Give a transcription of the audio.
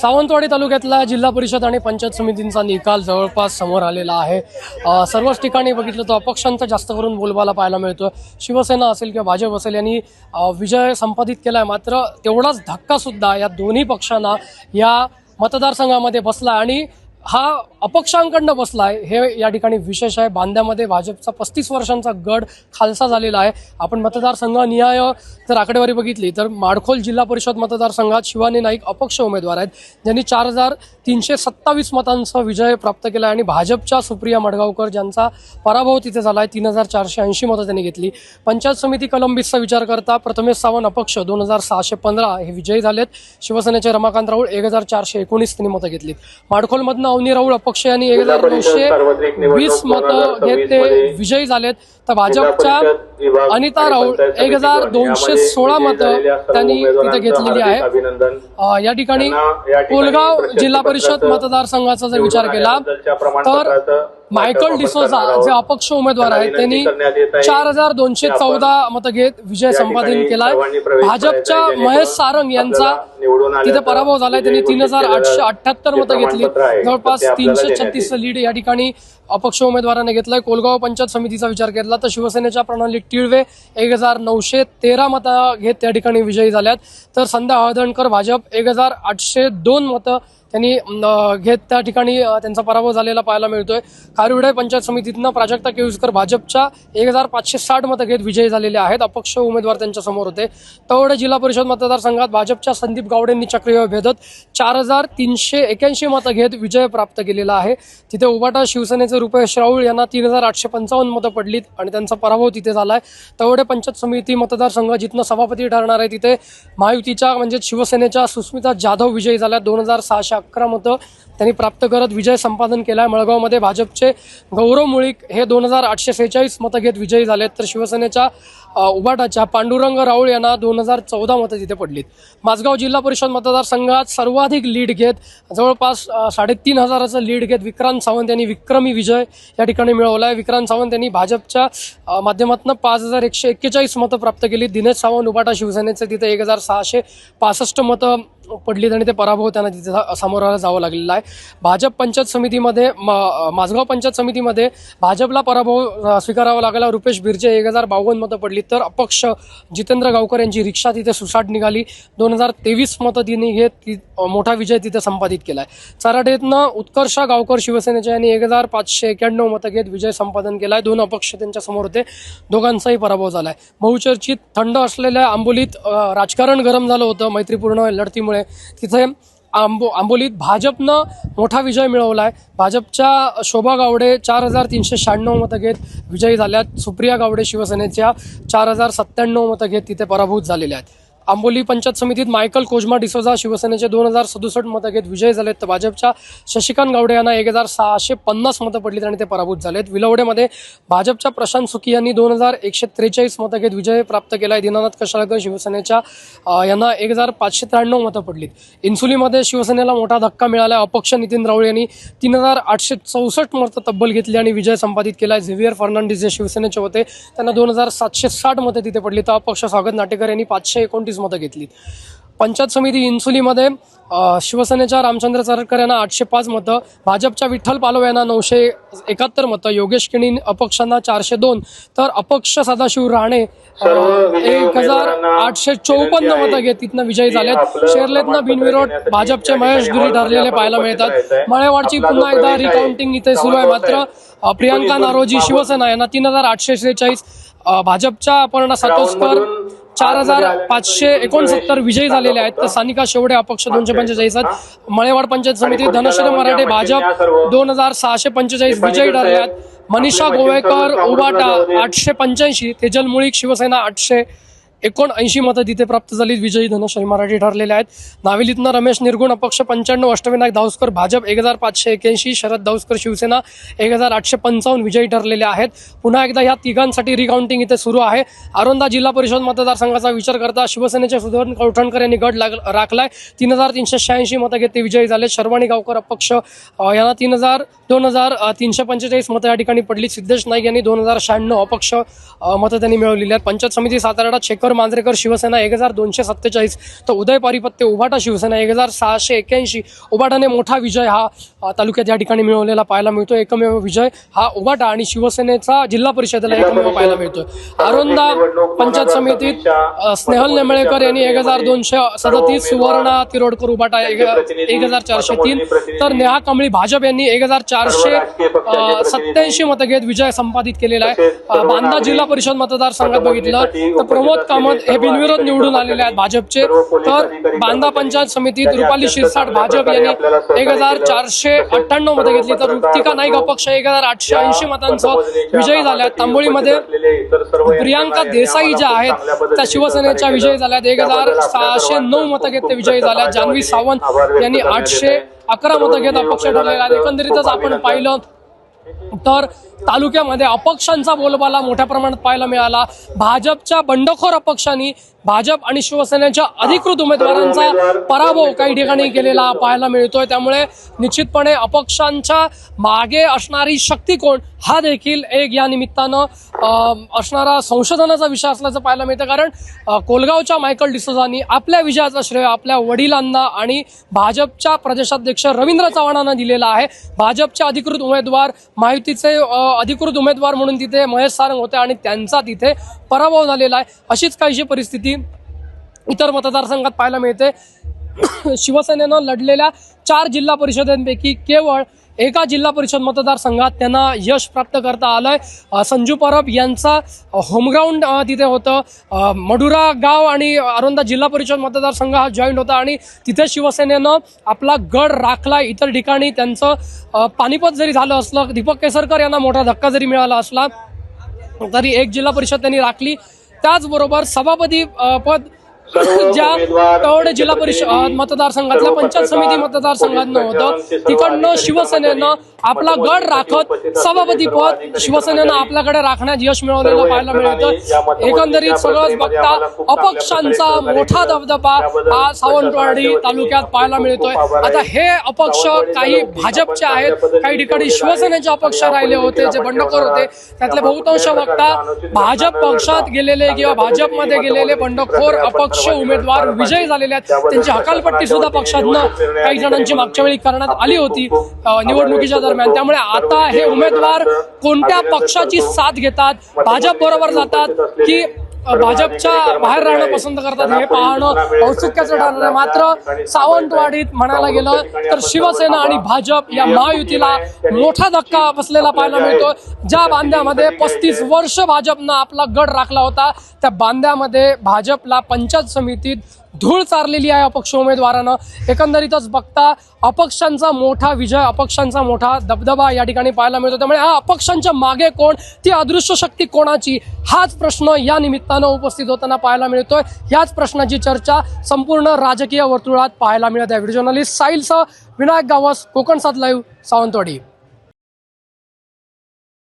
सावंतवाडी तालुक्यातला जिल्हा परिषद आणि पंचायत समितींचा निकाल जवळपास समोर आलेला आहे। सर्वच ठिकाणी बघितलं तर अपक्षांचा जास्त करून बोलबाला पाहायला मिळतो। शिवसेना असेल किंवा भाजप असेल यांनी विजय संपादित केलाय, मात्र तेवढाच धक्का सुद्धा या दोन्ही पक्षांना या मतदारसंघामध्ये बसला आणि हा अपक्षांकडनं बसलाय हे या ठिकाणी विशेष आहे। बांद्यामध्ये भाजपचा 35 वर्षांचा गड खालसा झालेला आहे। आपण मतदारसंघ निहाय जर आकडेवारी बघितली तर माडखोल जिल्हा परिषद मतदारसंघात शिवानी नाईक अपक्ष उमेदवार आहेत, ज्यांनी 4327 मतांचा विजय प्राप्त केला आणि भाजपच्या सुप्रिया मडगावकर ज्यांचा पराभव तिथे झालाय 3480 मतं त्यांनी घेतली। पंचायत समिती कलम 20चा विचार करता प्रथमेश सावंत अपक्ष 2615 हे विजयी झालेत। शिवसेनेचे रमाकांत राऊळ 1419 त्यांनी मतं घेतली। माडखोलमधनं अवनी राऊळ अपक्ष यांनी 1920 मतं घेत ते विजयी झालेत, तर भाजपच्या अनिता राऊळ 1216 मतं त्यांनी तिथे घेतलेली आहे। या ठिकाणी कोलगाव जिल्हा परिषद मतदारसंघाचा जर विचार केला तर मायकल डिसोजा जे अपक्ष उमेदवार आहेत त्यांनी 4214 मतं घेत विजय संपादन केलाय। भाजपच्या महेश सारंग यांचा तिथे पराभव झालाय, त्यांनी 3878 मतं घेतली, जवळपास 336 लीड या ठिकाणी अपक्ष उमेदवाराने घेतलाय। कोलगाव पंचायत समितीचा विचार केला तर शिवसेनेच्या प्रणाली टिळवे 1913 मतं घेत त्या ठिकाणी विजयी झाल्यात, तर संध्या हळदणकर भाजप 1802 मतं त्यांनी घेत त्या ठिकाणी त्यांचा पराभव झालेला पाहायला मिळतोय। खारुडे पंचायत समितीतनं प्राजक्ता केळुसकर भाजपच्या 1560 मतं घेत विजयी झालेले आहेत, अपक्ष उमेदवार त्यांच्या समोर होते। तवडे जिल्हा परिषद मतदारसंघात भाजपच्या संदीप गावडेंनी चक्रव्यूह भेदत 4381 मतं घेत विजय प्राप्त केलेला आहे। तिथे उबाटा शिवसेनेचे रुपेश राऊळ यांना 3855 मतं पडलीत आणि त्यांचा पराभव तिथे झालाय। तवडे पंचायत समिती मतदारसंघ जिथनं सभापती ठरणार आहे तिथे महायुतीच्या म्हणजे शिवसेनेच्या सुस्मिता जाधव विजयी झाल्या, 2611 मतं त्यांनी प्राप्त करत विजय संपादन केलाय। मळगावमध्ये भाजपचे गौरव मुळीक हे 2846 मतं घेत विजयी झालेत, तर शिवसेनेच्या उबाटाच्या पांडुरंग राऊळ यांना 2014 मतं तिथे पडलीत। माझगाव जिल्हा परिषद मतदारसंघात सर्वाधिक लीड घेत जवळपास 3500चं लीड घेत विक्रांत सावंत यांनी विक्रमी विजय या ठिकाणी मिळवलाय। विक्रांत सावंत यांनी भाजपच्या माध्यमातून 5141 मतं प्राप्त केली। दिनेश सावंत उबाटा शिवसेनेचे तिथे 1665 मतं पडलीत आणि ते पराभव त्यांना तिथे सामोरं जावं लागलेलं आहे। भाजप पंचायत समितीमध्ये माझगाव पंचायत समितीमध्ये भाजपला पराभव स्वीकारावा लागला। रुपेश बिर्जे 1052 मतं पडली, तर अपक्ष जितेंद्र गावकर यांची रिक्षा तिथे सुसाट निघाली, 2023 मतं तिने घेत मोठा विजय तिथे संपादित केलाय। चराडेतनं उत्कर्ष गावकर शिवसेनेच्या यांनी 1591 मतं घेत विजय संपादन केलाय, 2 अपक्ष त्यांच्या समोर होते, दोघांचाही पराभव झालाय। बहुचर्चित थंड असलेल्या आंबोलीत राजकारण गरम झालं होतं मैत्रीपूर्ण लढतीमुळे, तिथे आंबोलीत भाजपनं मोठा विजय मिळवलाय। भाजपच्या शोभा गावडे 4396 मतं घेत विजयी झाल्यात, सुप्रिया गावडे शिवसेनेच्या 4097 मतं घेत तिथे पराभूत झालेल्या आहेत। आंबोली पंचायत समितीत मायकल कोजमा डिसोजा शिवसेनेचे 2067 मतं घेत विजयी झालेत, तर भाजपच्या शशिकांत गावडे यांना 1650 मतं पडलीत आणि ते पराभूत झालेत। विलवडेमध्ये भाजपच्या प्रशांत सुकी यांनी 2143 मतं घेत विजय प्राप्त केलाय, दीनानाथ कशाळकर शिवसेनेच्या यांना 1593 मतं पडलीत। इन्सुलीमध्ये शिवसेनेला मोठा धक्का मिळाला, अपक्ष नितीन राऊळ यांनी 3864 मतं तब्बल घेतली आणि विजय संपादित केलाय। झेवियर फर्नांडिस जे शिवसेनेचे होते त्यांना 2760 मतं तिथे पडली, तर अपक्ष स्वागत नाटेकर यांनी 529 मतं घेतली। पंचायत समिती इन्सुलीमध्ये शिवसेनेच्या रामचंद्र चरटकर यांना 805 मतं, भाजपच्या विठ्ठल पालव यांना 971 मतं, योगेश किणी अपक्षांना 402, तर अपक्ष सदाशिव राणे 1854 मतं घेत तिथनं विजयी झालेत। शेरलेतनं बिनविरोध भाजपचे महेश दुरी ठरलेले पाहायला मिळतात। मळेवाडची पुन्हा एकदा रिकाउंटिंग इथे सुरू आहे, मात्र प्रियांका नारोजी शिवसेना यांना 3846, भाजपच्या अपर्णा सातोसकर 4569 विजयी झालेले आहेत, तर सानिका शेवडे अपक्ष 245 आहेत। मळेवाड पंचायत समिती धनश्री मराठे भाजप 2645 विजयी ठरले आहेत। मनीषा गोवेकर उबाटा 885, तेजल मुळीक शिवसेना 879 मतं तिथे प्राप्त झाली, विजयी धनश्री मराठी ठरलेले आहेत। नावेलीतनं रमेश निर्गुण अपक्ष 95, अष्टविनायक दाऊसकर भाजप 1581, शरद दाऊसकर शिवसेना 1855 विजयी ठरलेले आहेत। पुन्हा एकदा या तिघांसाठी रिकाउंटिंग इथे सुरू आहे। आरोंदा जिल्हा परिषद मतदारसंघाचा विचार करता शिवसेनेचे सुधीर कौठणकर यांनी गड राखलाय, 3386 मतं घेत ते विजयी झाले। शर्वाणी गावकर अपक्ष यांना 2345 मतं या ठिकाणी पडली। सिद्धेश नाईक यांनी 2096 अपक्ष मतं त्यांनी मिळवलेली आहेत। पंचायत समिती सातारा शेखर दिगंबर मांजरेकर शिवसेना 1247, तर उदय पारिपत्य उभाटा शिवसेना 1681. उभाटाने मोठा विजय हा तालुक्यात या ठिकाणी मिळवलेला पाहायला मिळतो. एकमेव विजय हा उभाटा आणि शिवसेनेचा जिल्हा परिषदेला एकमेव पाहायला मिळतोय. आरोंदा पंचायत समितीत स्नेहल नेमळेकर यांनी 1237, सुवर्णा तिरोडकर उभाटा 1403, तर नेहा कांबळी भाजप यांनी 1487 मतं घेत विजय संपादित केलेला आहे. बांदा जिल्हा परिषद मतदारसंघात बघितलं तर प्रमोद कामत हे बिनविरोध निवडून आलेले आहेत भाजपचे. तर बांदा पंचायत समितीत रुपाली शिरसाट भाजप यांनी 1498 मतं घेतली, तर रुक्तिका नाईक अपक्ष 1880 मतांचं विजयी झाल्या. तांबोळीमध्ये प्रियांका देसाई ज्या आहेत त्या शिवसेनेच्या विजयी झाल्यात, 1609 मतं घेत ते विजयी झाल्या. जान्हवी सावंत यांनी 811 मतं घेत अपक्ष ठरलेला आहे. एकंदरीतच आपण पाहिलं तर तालुक्यामध्ये अपक्षांचा बोलबाला मोठ्या प्रमाणात पाहायला मिळाला. भाजपच्या बंडखोर अपक्षांनी भाजप आणि शिवसेनेच्या अधिकृत उमेदवारांचा पराभव काही ठिकाणी केलेला पाहायला मिळतोय. त्यामुळे निश्चितपणे अपक्षांच्या मागे असणारी शक्ती कोण हा देखील एक या निमित्तानं असणारा संशोधनाचा विषय असल्याचं पाहायला मिळतं. कारण कोलगावच्या मायकल डिसोजांनी आपल्या विजयाचा श्रेय आपल्या वडिलांना आणि भाजपच्या प्रदेशाध्यक्ष रवींद्र चव्हाणांना दिलेला आहे. भाजपचे अधिकृत उमेदवार महायुतीचे अधिकृत उमेदवार म्हणून तिथे महेश सारंग होते आणि त्यांचा तिथे पराभव झालेला आहे. अशीच काहीशी परिस्थिती इतर मतदारसंघात पाहायला मिळते. शिवसेनेनं लढलेल्या 4 जिल्हा परिषदांपैकी केवळ एका जिल्हा परिषद मतदारसंघात त्यांना यश प्राप्त करता आलंय. संजू परब यांचा होमग्राऊंड तिथे होतं. मडुरा गाव आणि आरोंदा जिल्हा परिषद मतदारसंघ हा जॉईंट होता आणि तिथे शिवसेनेनं आपला गड राखला. इतर ठिकाणी त्यांचं पानिपत जरी झालं असलं, दीपक केसरकर यांना मोठा धक्का जरी मिळाला असला तरी एक जिल्हा परिषद त्यांनी राखली. त्याचबरोबर सभापती पद ज्या कवडे जिल्हा परिषद मतदारसंघातल्या पंचायत समिती मतदारसंघातनं होतं तिकडनं शिवसेनेनं आपला गड राखत सभापती पद शिवसेनेनं आपल्याकडे राखण्यात यश मिळवलेलं पाहायला मिळतं. एकंदरीत सगळंच बघता अपक्षांचा मोठा दबदबा हा सावंतवाडी तालुक्यात पाहायला मिळतोय. आता हे अपक्ष काही भाजपचे आहेत, काही ठिकाणी शिवसेनेचे अपक्ष राहिले होते जे बंडखोर होते. त्यातले बहुतांश बघता भाजप पक्षात गेलेले किंवा भाजपमध्ये गेलेले बंडखोर अपक्ष उमेदवार विजयी झालेले आहेत. त्यांची हकालपट्टी सुद्धा पक्षातनं काही जणांची मागच्या वेळी करण्यात आली होती निवडणुकीच्या दरम्यान. त्यामुळे आता हे उमेदवार कोणत्या पक्षाची साथ घेतात, भाजप बरोबर जातात की भाजपच्या बाहेर राहणं पसंत करतात हे पाहणं औत्सुक्याचं ठरणार आहे. मात्र सावंतवाडीत म्हणायला गेलं तर शिवसेना आणि भाजप या महायुतीला मोठा धक्का बसलेला पाहायला मिळतो. ज्या बांद्यामध्ये 35 वर्ष भाजपनं आपला गड राखला होता त्या बांद्यामध्ये भाजपला पंचायत समितीत धूळ चारलेली आहे अपक्ष उमेदवारानं. एकंदरीतच बघता अपक्षांचा मोठा विजय, अपक्षांचा मोठा दबदबा या ठिकाणी पाहायला मिळतो. त्यामुळे हा अपक्षांच्या मागे कोण, ती अदृश्य शक्ती कोणाची, हाच प्रश्न या निमित्तानं उपस्थित होताना पाहायला मिळतोय. याच प्रश्नाची चर्चा संपूर्ण राजकीय वर्तुळात पाहायला मिळत आहे. Video journalist साहिलसह Vinayak Gawas, Konkan 7 live, Sawantwadi.